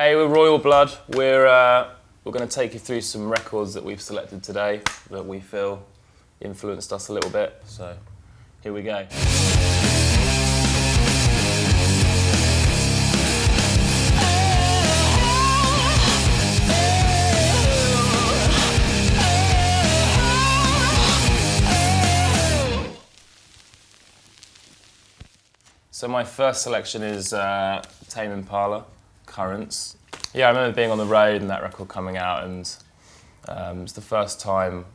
Hey, we're Royal Blood. We're going to take you through some records that we've selected today that we feel influenced us a little bit. So here we go. So my first selection is Tame Impala, Currents. Yeah, I remember being on the road and that record coming out, and it was the first time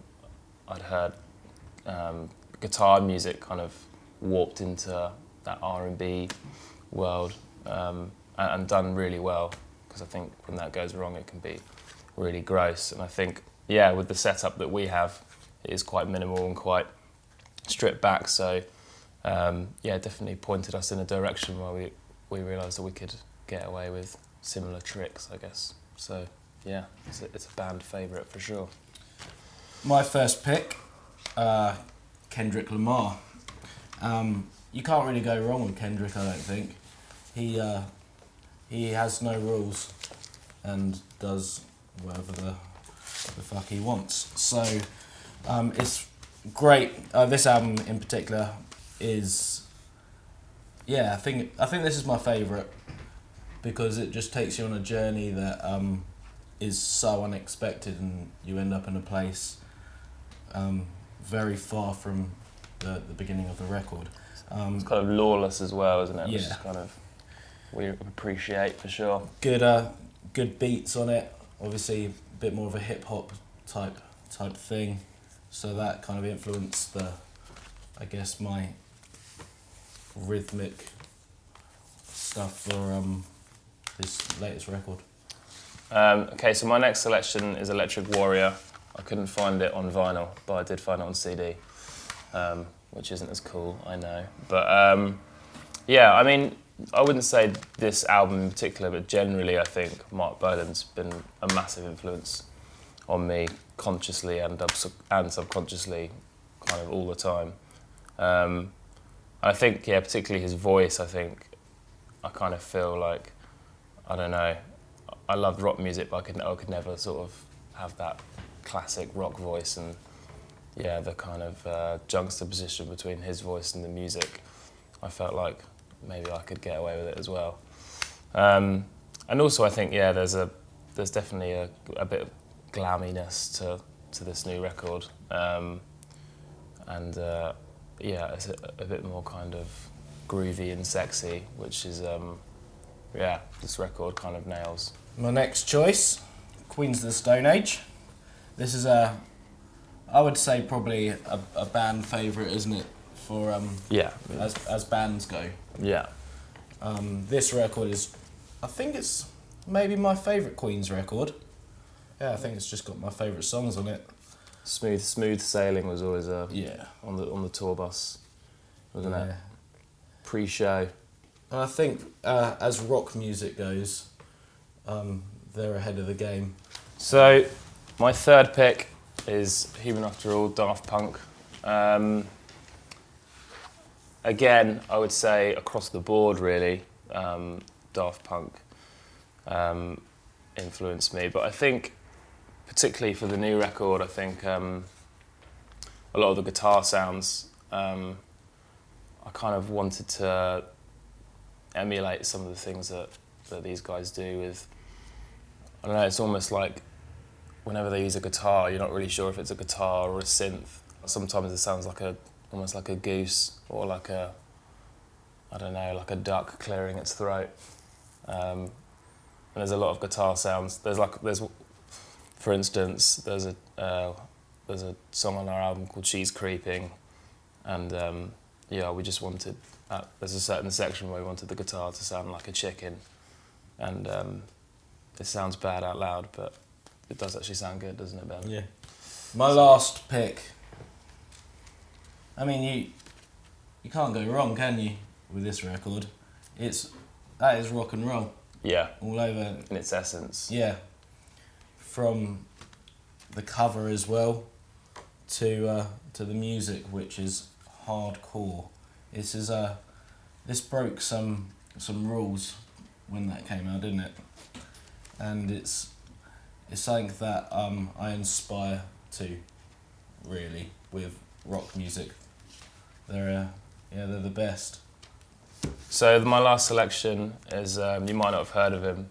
I'd heard guitar music kind of warped into that R&B world and done really well, because I think when that goes wrong it can be really gross. And I think, yeah, with the setup that we have, it is quite minimal and quite stripped back, so yeah, definitely pointed us in a direction where we realised that we could get away with similar tricks, I guess. So yeah, it's a band favourite for sure. My first pick, Kendrick Lamar. You can't really go wrong with Kendrick, I don't think. He has no rules and does whatever the fuck he wants. So it's great. This album in particular is, yeah, I think this is my favourite, because it just takes you on a journey that is so unexpected, and you end up in a place very far from the beginning of the record. It's kind of lawless as well, isn't it? Yeah. Which is kind of, we appreciate for sure. Good beats on it, obviously a bit more of a hip hop type thing, so that kind of influenced I guess my rhythmic stuff for this latest record. Okay, so my next selection is Electric Warrior. I couldn't find it on vinyl, but I did find it on CD, which isn't as cool, I know. But yeah, I mean, I wouldn't say this album in particular, but generally I think Mark Bolan's been a massive influence on me, consciously and subconsciously, kind of all the time. I think, yeah, particularly his voice, I think I kind of feel like, I don't know, I loved rock music, but I could never sort of have that classic rock voice, and yeah, the kind of juxtaposition between his voice and the music, I felt like maybe I could get away with it as well. And also I think, yeah, there's definitely a bit of glamminess to this new record, and yeah, it's a bit more kind of groovy and sexy, which is, yeah, this record kind of nails. My next choice, Queens of the Stone Age. This is I would say probably a band favourite, isn't it, for yeah, as bands go. Yeah. This record is, I think it's maybe my favourite Queens record. Yeah, I think it's just got my favourite songs on it. Smooth Sailing was always yeah, on the tour bus, wasn't yeah. it? Pre-show. And I think as rock music goes, they're ahead of the game. So my third pick is Human After All, Daft Punk. Again, I would say across the board really, Daft Punk influenced me, but I think particularly for the new record, I think a lot of the guitar sounds, I kind of wanted to emulate some of the things that these guys do with, I don't know, it's almost like whenever they use a guitar, you're not really sure if it's a guitar or a synth. Sometimes it sounds like almost like a goose, or like I don't know, like a duck clearing its throat. And there's a lot of guitar sounds. For instance, there's a song on our album called She's Creeping, and yeah, we just wanted, there's a certain section where we wanted the guitar to sound like a chicken, and it sounds bad out loud, but it does actually sound good, doesn't it, Ben? Yeah. My last pick, I mean, you can't go wrong, can you, with this record? That is rock and roll. Yeah. All over. In its essence. Yeah. From the cover as well to the music, which is hardcore. This broke some rules when that came out, didn't it? and it's something that I inspire to, really, with rock music. They're the best. So my last selection is, you might not have heard of him,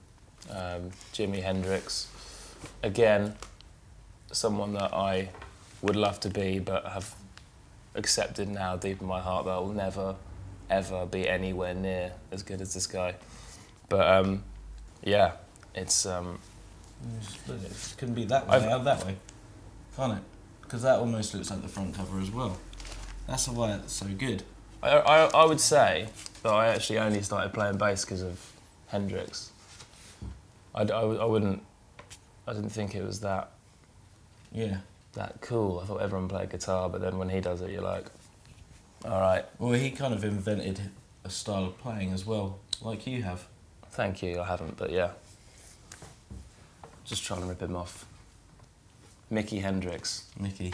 Jimi Hendrix. Again, someone that I would love to be, but have accepted now deep in my heart that I will never, ever be anywhere near as good as this guy. But yeah, it's... It couldn't be that way, that way, can't it? Because that almost looks like the front cover as well. That's why it's so good. I would say that I actually only started playing bass because of Hendrix. I didn't think it was that cool. I thought everyone played guitar, but then when he does it, you're like, all right. Well, he kind of invented a style of playing as well, like you have. Thank you, I haven't, but yeah. Just trying to rip him off. Mickey Hendrix. Mickey.